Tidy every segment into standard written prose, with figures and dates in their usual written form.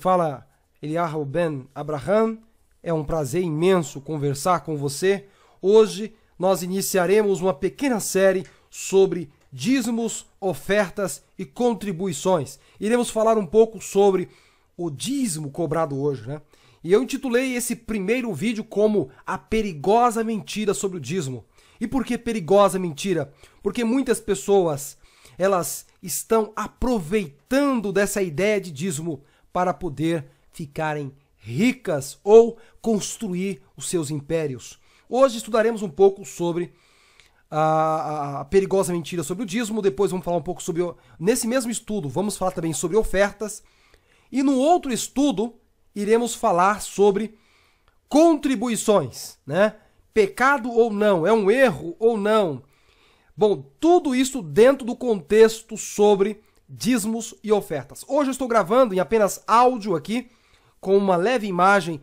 Fala Eliyahu Ben Abraham, é um prazer imenso conversar com você. Hoje nós iniciaremos uma pequena série sobre dízimos, ofertas e contribuições. Iremos falar um pouco sobre o dízimo cobrado hoje, né? E eu intitulei esse primeiro vídeo como a perigosa mentira sobre o dízimo. E por que perigosa mentira? Porque muitas pessoas, elas estão aproveitando dessa ideia de dízimo para poder ficarem ricas ou construir os seus impérios. Hoje estudaremos um pouco sobre a perigosa mentira sobre o dízimo, depois vamos falar um pouco sobre, nesse mesmo estudo, vamos falar também sobre ofertas, e no outro estudo iremos falar sobre contribuições, né? Pecado ou não, é um erro ou não. Bom, tudo isso dentro do contexto sobre dízimos e ofertas. Hoje eu estou gravando em apenas áudio aqui, com uma leve imagem,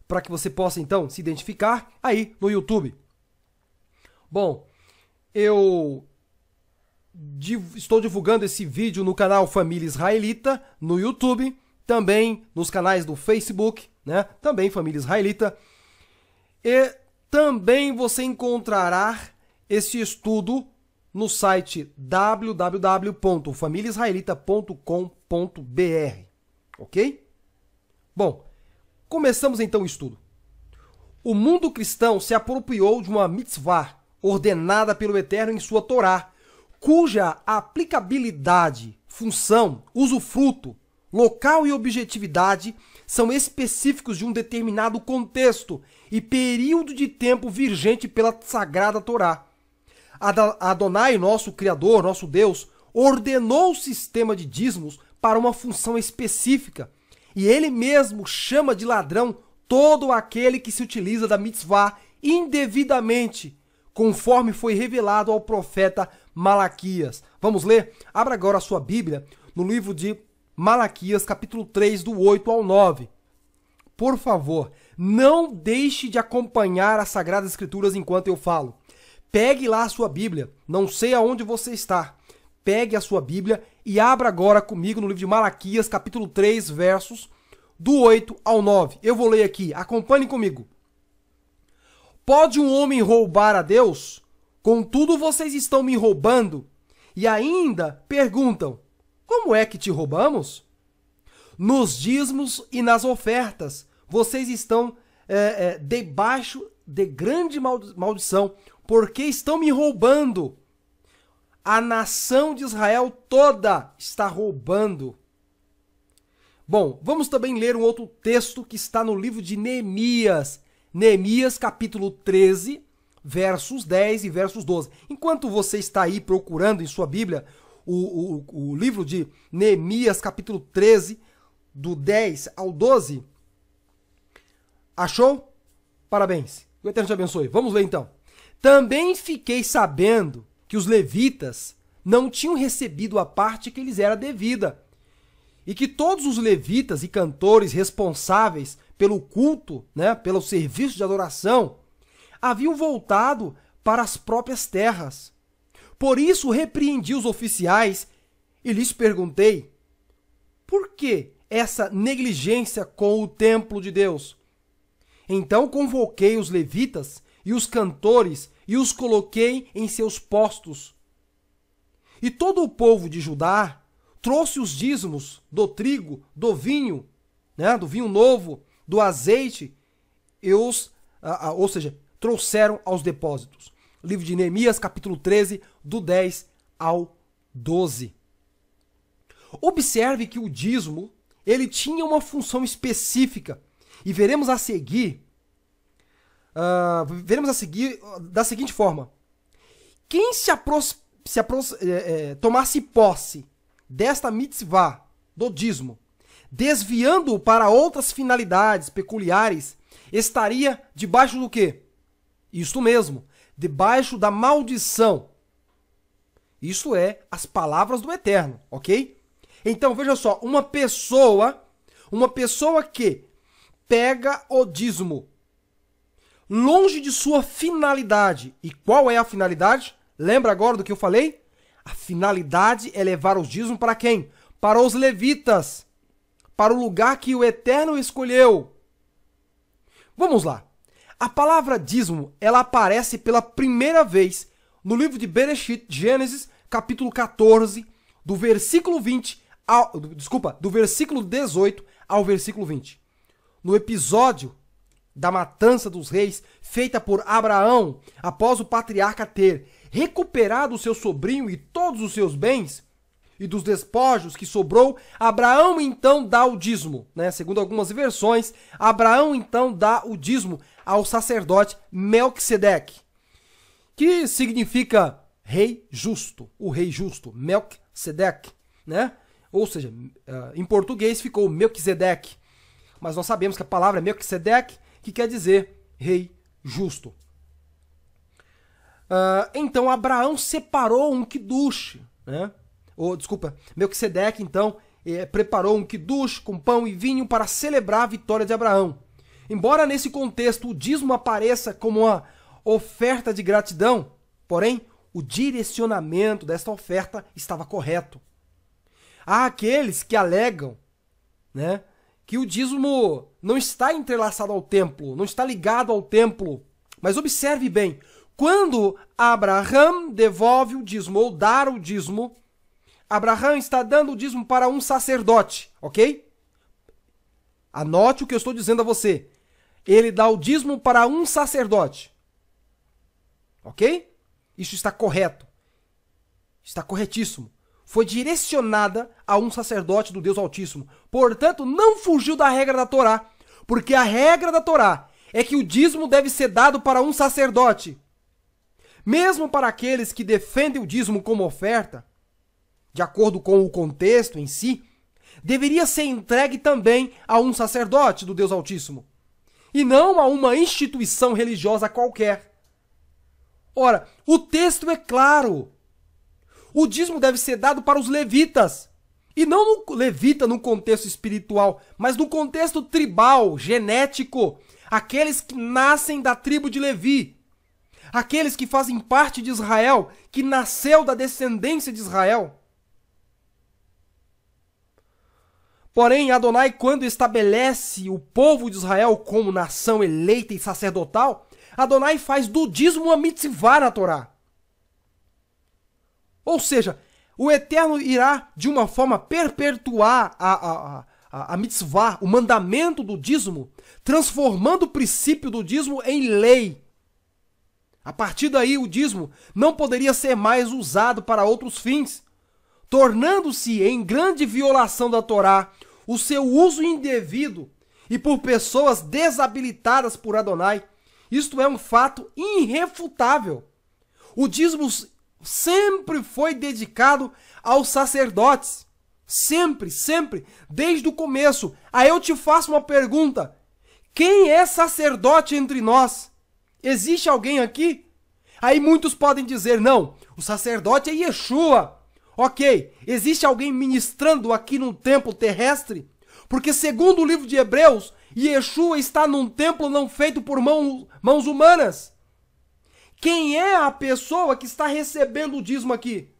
para que você possa então se identificar aí no YouTube. Bom, eu estou divulgando esse vídeo no canal Família Israelita, no YouTube, também nos canais do Facebook, né? Também Família Israelita. E também você encontrará esse estudo no site www.familiaisraelita.com.br, ok? Bom, começamos então o estudo. O mundo cristão se apropriou de uma mitzvah ordenada pelo Eterno em sua Torá, cuja aplicabilidade, função, usufruto, local e objetividade são específicos de um determinado contexto e período de tempo vigente pela Sagrada Torá. Adonai, nosso Criador, nosso Deus, ordenou o sistema de dízimos para uma função específica, e ele mesmo chama de ladrão todo aquele que se utiliza da mitzvah indevidamente, conforme foi revelado ao profeta Malaquias. Vamos ler? Abra agora a sua Bíblia no livro de Malaquias, capítulo 3, do 8 ao 9. Por favor, não deixe de acompanhar as Sagradas Escrituras enquanto eu falo. Pegue lá a sua Bíblia, não sei aonde você está. Pegue a sua Bíblia e abra agora comigo no livro de Malaquias, capítulo 3, versos do 8 ao 9. Eu vou ler aqui, acompanhe comigo. Pode um homem roubar a Deus? Contudo, vocês estão me roubando. E ainda perguntam, como é que te roubamos? Nos dízimos e nas ofertas, vocês estão debaixo de grande maldição, porque estão me roubando. A nação de Israel toda está roubando. Bom, vamos também ler um outro texto que está no livro de Neemias. Neemias, capítulo 13, versos 10 e versos 12. Enquanto você está aí procurando em sua Bíblia o livro de Neemias, capítulo 13, do 10 ao 12. Achou? Parabéns. O Eterno te abençoe. Vamos ler então. Também fiquei sabendo que os levitas não tinham recebido a parte que lhes era devida, e que todos os levitas e cantores responsáveis pelo culto, né, pelo serviço de adoração, haviam voltado para as próprias terras. Por isso repreendi os oficiais e lhes perguntei, por que essa negligência com o templo de Deus? Então convoquei os levitas e os cantores e os coloquei em seus postos. E todo o povo de Judá trouxe os dízimos do trigo, do vinho, né, do vinho novo, do azeite, e ou seja, trouxeram aos depósitos. Livro de Neemias, capítulo 13, do 10 ao 12. Observe que o dízimo, ele tinha uma função específica, e veremos a seguir da seguinte forma. Quem tomasse posse desta mitzvah do dízimo, desviando-o para outras finalidades peculiares, estaria debaixo do quê? Isto mesmo, debaixo da maldição. Isso é as palavras do Eterno, ok? Então veja só, uma pessoa que pega o dízimo longe de sua finalidade. E qual é a finalidade? Lembra agora do que eu falei? A finalidade é levar os dízimos para quem? Para os levitas. para o lugar que o Eterno escolheu. Vamos lá. A palavra dízimo, ela aparece pela primeira vez no livro de Bereshit, Gênesis, capítulo 14, do versículo 18 ao versículo 20. No episódio da matança dos reis, feita por Abraão, após o patriarca ter recuperado o seu sobrinho e todos os seus bens, e dos despojos que sobrou, Abraão então dá o dízimo, né? Segundo algumas versões, Abraão então dá o dízimo ao sacerdote Melquisedeque, que significa rei justo, o rei justo, Melquisedeque, né? Ou seja, em português ficou Melquisedeque, mas nós sabemos que a palavra é Melquisedeque, que quer dizer rei justo. Então Abraão separou um quidush, né? Melquisedeque então preparou um quidush com pão e vinho para celebrar a vitória de Abraão. Embora nesse contexto o dízimo apareça como uma oferta de gratidão, porém o direcionamento desta oferta estava correto. Há aqueles que alegam, né, que o dízimo não está entrelaçado ao templo, não está ligado ao templo. Mas observe bem, quando Abraão devolve o dízimo ou dá o dízimo, Abraão está dando o dízimo para um sacerdote, ok? Anote o que eu estou dizendo a você. Ele dá o dízimo para um sacerdote, ok? Isso está correto. Está corretíssimo. Foi direcionada a um sacerdote do Deus Altíssimo. Portanto, não fugiu da regra da Torá. Porque a regra da Torá é que o dízimo deve ser dado para um sacerdote. Mesmo para aqueles que defendem o dízimo como oferta, de acordo com o contexto em si, deveria ser entregue também a um sacerdote do Deus Altíssimo. E não a uma instituição religiosa qualquer. Ora, o texto é claro. O dízimo deve ser dado para os levitas. E não no levita no contexto espiritual, mas no contexto tribal, genético. Aqueles que nascem da tribo de Levi. Aqueles que fazem parte de Israel, que nasceu da descendência de Israel. Porém, Adonai, quando estabelece o povo de Israel como nação eleita e sacerdotal, Adonai faz do dízimo uma mitzvah na Torá. Ou seja, o Eterno irá, de uma forma, perpetuar a mitzvah, o mandamento do dízimo, transformando o princípio do dízimo em lei. A partir daí, o dízimo não poderia ser mais usado para outros fins, tornando-se em grande violação da Torá o seu uso indevido e por pessoas desabilitadas por Adonai. Isto é um fato irrefutável. O dízimo sempre foi dedicado aos sacerdotes. Sempre, sempre, desde o começo. Aí eu te faço uma pergunta. Quem é sacerdote entre nós? Existe alguém aqui? Aí muitos podem dizer, não, o sacerdote é Yeshua. Ok, existe alguém ministrando aqui no templo terrestre? Porque segundo o livro de Hebreus, Yeshua está num templo não feito por mãos humanas. Quem é a pessoa que está recebendo o dízimo aqui?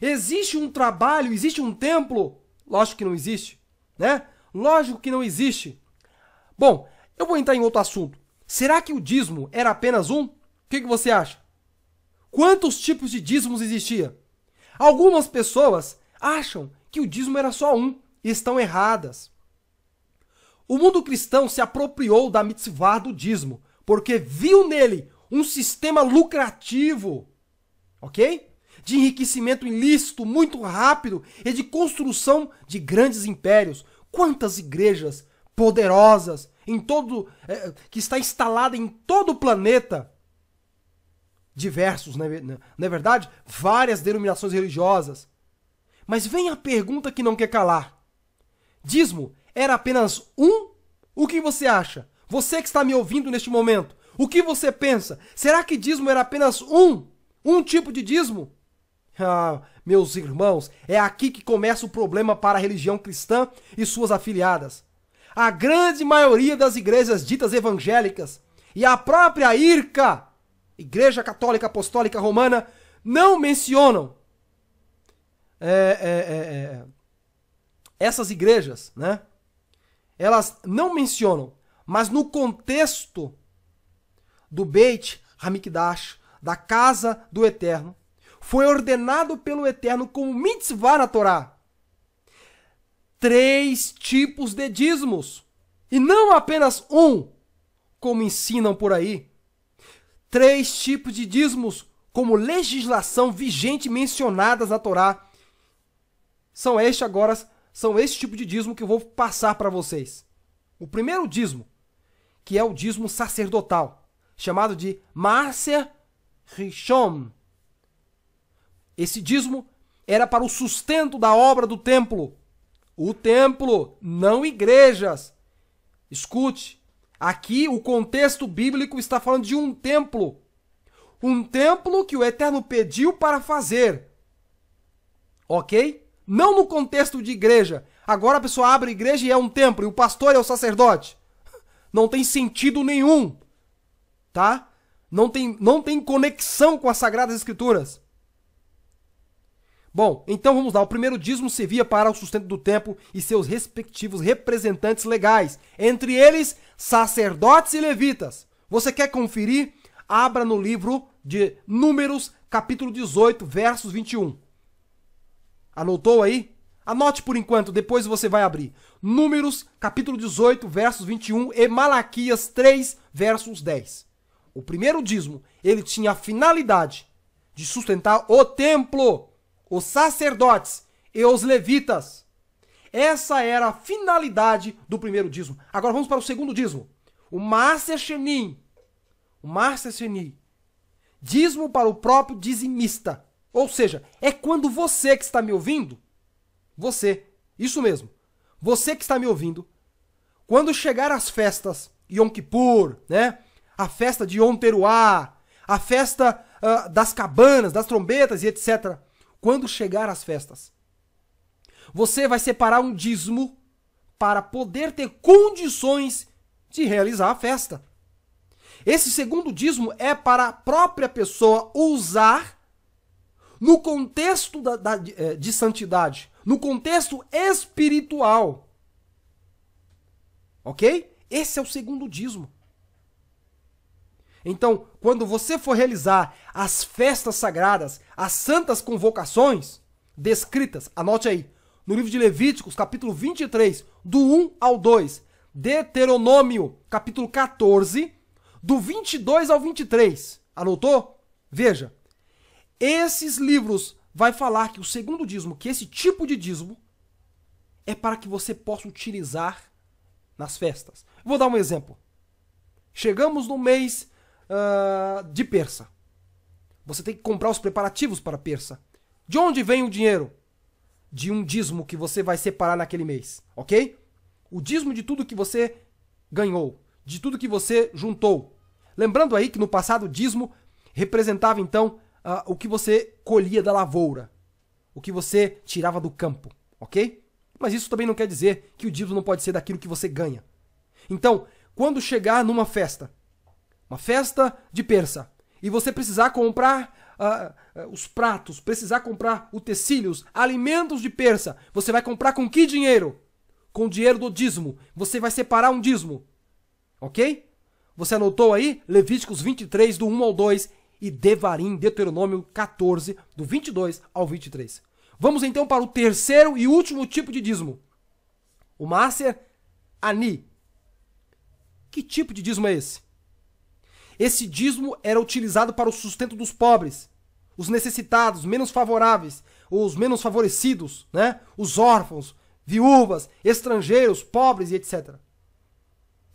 Existe um trabalho, existe um templo? Lógico que não existe, né? Lógico que não existe. Bom, eu vou entrar em outro assunto. Será que o dízimo era apenas um? O que você acha? Quantos tipos de dízimos existia? Algumas pessoas acham que o dízimo era só um e estão erradas. O mundo cristão se apropriou da mitzvah do dízimo porque viu nele um sistema lucrativo, ok? De enriquecimento ilícito, muito rápido e de construção de grandes impérios. Quantas igrejas poderosas que está instalada em todo o planeta. Diversos, não é verdade? Várias denominações religiosas. Mas vem a pergunta que não quer calar. Dízimo era apenas um? O que você acha? Você que está me ouvindo neste momento, o que você pensa? Será que dízimo era apenas um? Um tipo de dízimo? Ah, meus irmãos, é aqui que começa o problema para a religião cristã e suas afiliadas. A grande maioria das igrejas ditas evangélicas e a própria IRCA, Igreja Católica Apostólica Romana, não mencionam essas igrejas, né, elas não mencionam, mas no contexto do Beit Hamikdash, da casa do Eterno, foi ordenado pelo Eterno como mitzvah na Torá 3 tipos de dízimos. E não apenas um, como ensinam por aí. 3 tipos de dízimos como legislação vigente mencionadas na Torá. São este tipo de dízimo que eu vou passar para vocês. O primeiro dízimo, que é o dízimo sacerdotal, chamado de Maaser Rishon. Esse dízimo era para o sustento da obra do templo. O templo, não igrejas. Escute, aqui o contexto bíblico está falando de um templo. Um templo que o Eterno pediu para fazer. Ok? Não no contexto de igreja. Agora a pessoa abre a igreja e é um templo, e o pastor é o sacerdote. Não tem sentido nenhum. Tá? Não tem conexão com as Sagradas Escrituras. Bom, então vamos lá. O primeiro dízimo servia para o sustento do templo e seus respectivos representantes legais. Entre eles, sacerdotes e levitas. Você quer conferir? Abra no livro de Números, capítulo 18, versos 21. Anotou aí? Anote por enquanto, depois você vai abrir. Números, capítulo 18, versos 21 e Malaquias 3, versos 10. O primeiro dízimo, ele tinha a finalidade de sustentar o templo, os sacerdotes e os levitas. Essa era a finalidade do primeiro dízimo. Agora vamos para o segundo dízimo. O Maaser Sheni. O Maaser Sheni. Dízimo para o próprio dizimista. Ou seja, é quando você que está me ouvindo, você, isso mesmo, você que está me ouvindo, quando chegar as festas Yom Kippur, né? A festa de Yom Teruah, a festa das cabanas, das trombetas e etc. Quando chegar as festas, você vai separar um dízimo para poder ter condições de realizar a festa. Esse segundo dízimo é para a própria pessoa usar no contexto de santidade, no contexto espiritual. Ok? Esse é o segundo dízimo. Então, quando você for realizar as festas sagradas, as santas convocações descritas, anote aí, no livro de Levíticos, capítulo 23, do 1 ao 2, Deuteronômio, capítulo 14, do 22 ao 23. Anotou? Veja, esses livros vai falar que o segundo dízimo, que esse tipo de dízimo, é para que você possa utilizar nas festas. Vou dar um exemplo. Chegamos no mês de Persa. Você tem que comprar os preparativos para Persa. De onde vem o dinheiro? De um dízimo que você vai separar naquele mês, ok? O dízimo de tudo que você ganhou, de tudo que você juntou. Lembrando aí que no passado o dízimo representava então o que você colhia da lavoura, o que você tirava do campo, ok? Mas isso também não quer dizer que o dízimo não pode ser daquilo que você ganha. Então, quando chegar numa festa, uma festa de Persa, e você precisar comprar os pratos, precisar comprar utensílios, alimentos de Persa, você vai comprar com que dinheiro? Com o dinheiro do dízimo. Você vai separar um dízimo. Ok? Você anotou aí? Levíticos 23, do 1 ao 2, e Devarim, Deuteronômio 14, do 22 ao 23. Vamos então para o terceiro e último tipo de dízimo. O Maaser Ani. Que tipo de dízimo é esse? Esse dízimo era utilizado para o sustento dos pobres, os necessitados, menos favoráveis, os menos favorecidos, né? Os órfãos, viúvas, estrangeiros, pobres e etc.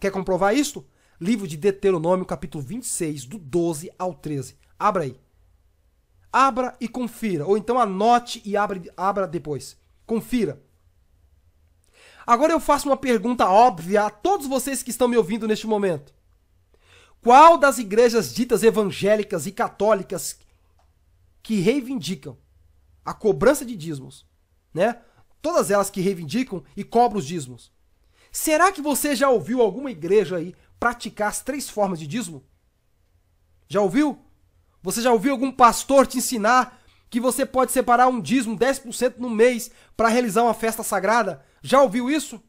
Quer comprovar isto? Livro de Deuteronômio, capítulo 26, do 12 ao 13. Abra aí. Abra e confira. Ou então anote e abra depois. Confira. Agora eu faço uma pergunta óbvia a todos vocês que estão me ouvindo neste momento. Qual das igrejas ditas evangélicas e católicas que reivindicam a cobrança de dízimos, né? Todas elas que reivindicam e cobram os dízimos. Será que você já ouviu alguma igreja aí praticar as 3 formas de dízimo? Já ouviu? Você já ouviu algum pastor te ensinar que você pode separar um dízimo, 10% no mês, para realizar uma festa sagrada? Já ouviu isso?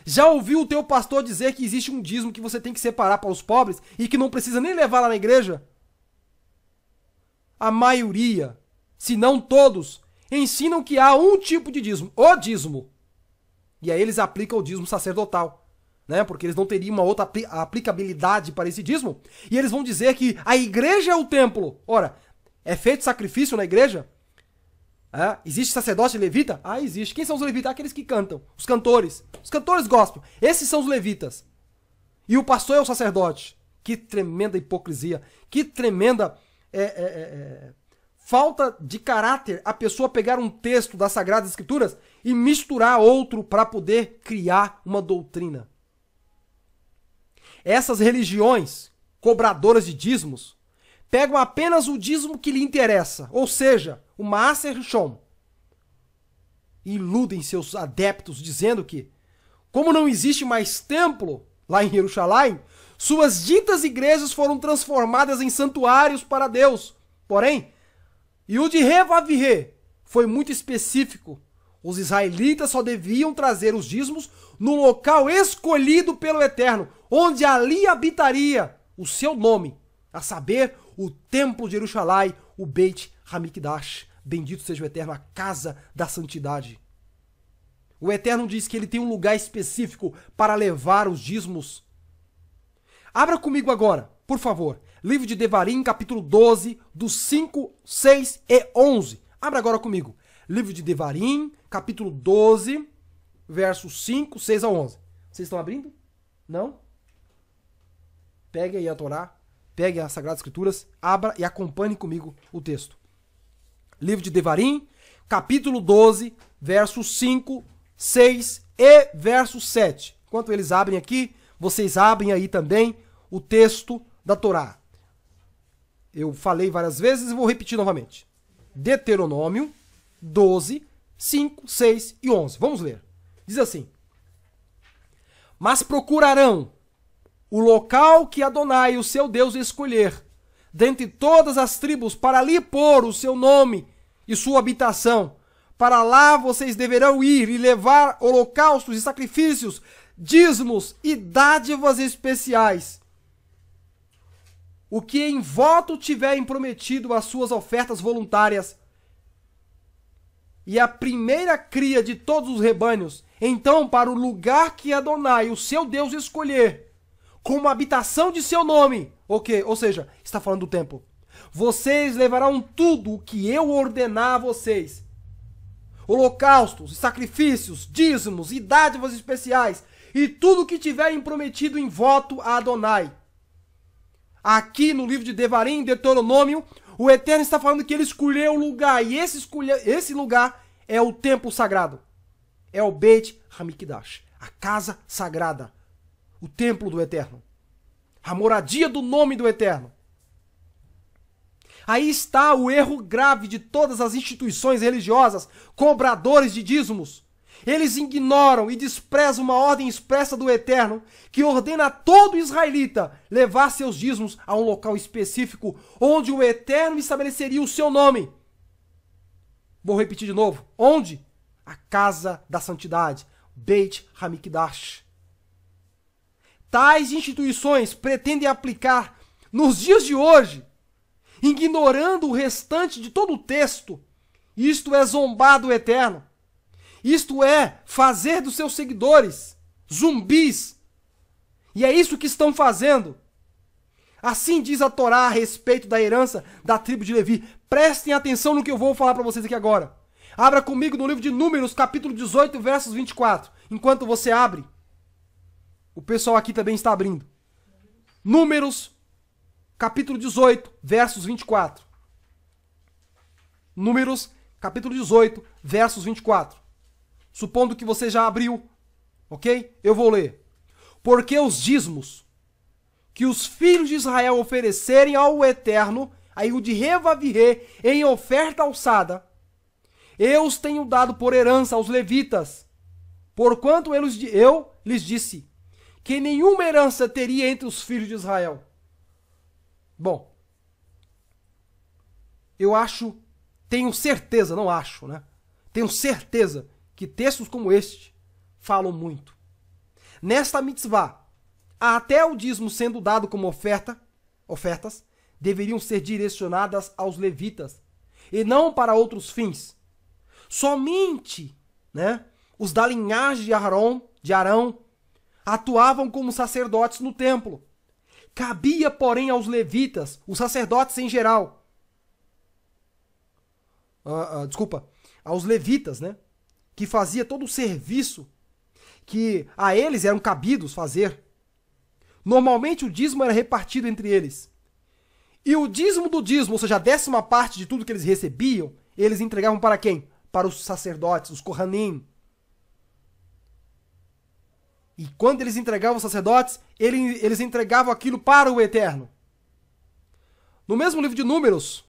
Já ouviu o teu pastor dizer que existe um dízimo que você tem que separar para os pobres e que não precisa nem levar lá na igreja? A maioria, se não todos, ensinam que há um tipo de dízimo, o dízimo. E aí eles aplicam o dízimo sacerdotal, né? Porque eles não teriam uma outra aplicabilidade para esse dízimo. E eles vão dizer que a igreja é o templo. Ora, é feito sacrifício na igreja? Existe sacerdote levita? Existe. Quem são os levitas? Aqueles que cantam. Os cantores. Os cantores gospel. Esses são os levitas. E o pastor é o sacerdote. Que tremenda hipocrisia. Que tremenda falta de caráter a pessoa pegar um texto das Sagradas Escrituras e misturar outro para poder criar uma doutrina. Essas religiões cobradoras de dízimos pegam apenas o dízimo que lhe interessa, ou seja, o Maaser Rishon. E iludem seus adeptos dizendo que, como não existe mais templo lá em Jerusalém, suas ditas igrejas foram transformadas em santuários para Deus. Porém, Yud Revavirê foi muito específico. Os israelitas só deviam trazer os dízimos no local escolhido pelo Eterno, onde ali habitaria o seu nome, a saber, o templo de Jerusalém, o Beit Hamikdash. Bendito seja o Eterno, a casa da santidade. O Eterno diz que ele tem um lugar específico para levar os dízimos. Abra comigo agora, por favor, livro de Devarim, capítulo 12, dos 5, 6 e 11. Abra agora comigo. Livro de Devarim, capítulo 12, versos 5, 6 a 11. Vocês estão abrindo? Não? Pegue aí a Torá, pegue as Sagradas Escrituras, abra e acompanhe comigo o texto. Livro de Devarim, capítulo 12, versos 5, 6 e verso 7. Enquanto eles abrem aqui, vocês abrem aí também o texto da Torá. Eu falei várias vezes e vou repetir novamente. Deuteronômio 12, 5, 6 e 11. Vamos ler. Diz assim: mas procurarão o local que Adonai, o seu Deus, escolher, dentre todas as tribos, para ali pôr o seu nome e sua habitação. Para lá vocês deverão ir e levar holocaustos e sacrifícios, dízimos e dádivas especiais. O que em voto tiverem prometido as suas ofertas voluntárias, e a primeira cria de todos os rebanhos, então para o lugar que Adonai, o seu Deus, escolher, como habitação de seu nome, ou seja, está falando do templo, vocês levarão tudo o que eu ordenar a vocês, holocaustos, sacrifícios, dízimos e dádivas especiais, e tudo o que tiverem prometido em voto a Adonai. Aqui no livro de Devarim, Deuteronômio, o Eterno está falando que ele escolheu o lugar, e esse lugar é o templo sagrado. É o Beit Hamikdash, a casa sagrada, o templo do Eterno, a moradia do nome do Eterno. Aí está o erro grave de todas as instituições religiosas, cobradores de dízimos. Eles ignoram e desprezam uma ordem expressa do Eterno que ordena a todo israelita levar seus dízimos a um local específico onde o Eterno estabeleceria o seu nome. Vou repetir de novo. Onde? A casa da santidade, Beit Hamikdash. Tais instituições pretendem aplicar nos dias de hoje, ignorando o restante de todo o texto. Isto é zombar do Eterno. Isto é fazer dos seus seguidores zumbis. E é isso que estão fazendo. Assim diz a Torá a respeito da herança da tribo de Levi. Prestem atenção no que eu vou falar para vocês aqui agora. Abra comigo no livro de Números, capítulo 18, versos 24. Enquanto você abre, o pessoal aqui também está abrindo. Números, capítulo 18, versos 24. Números, capítulo 18, versos 24. Supondo que você já abriu, ok? Eu vou ler. Porque os dízimos que os filhos de Israel oferecerem ao Eterno, aí o de Revavirê, em oferta alçada, eu os tenho dado por herança aos levitas, porquanto eu lhes disse que nenhuma herança teria entre os filhos de Israel. Bom, eu acho tenho certeza, não acho, né? Tenho certeza que textos como este falam muito. Nesta mitzvah, até o dízimo sendo dado como ofertas, deveriam ser direcionadas aos levitas, e não para outros fins. Somente, né, os da linhagem de Arão atuavam como sacerdotes no templo. Cabia, porém, aos levitas, os sacerdotes em geral, aos levitas, né, que fazia todo o serviço que a eles eram cabidos fazer. Normalmente o dízimo era repartido entre eles. E o dízimo do dízimo, ou seja, a 10ª de tudo que eles recebiam, eles entregavam para quem? Para os sacerdotes, os Kohanim. E quando eles entregavam aos sacerdotes, eles entregavam aquilo para o Eterno. No mesmo livro de Números,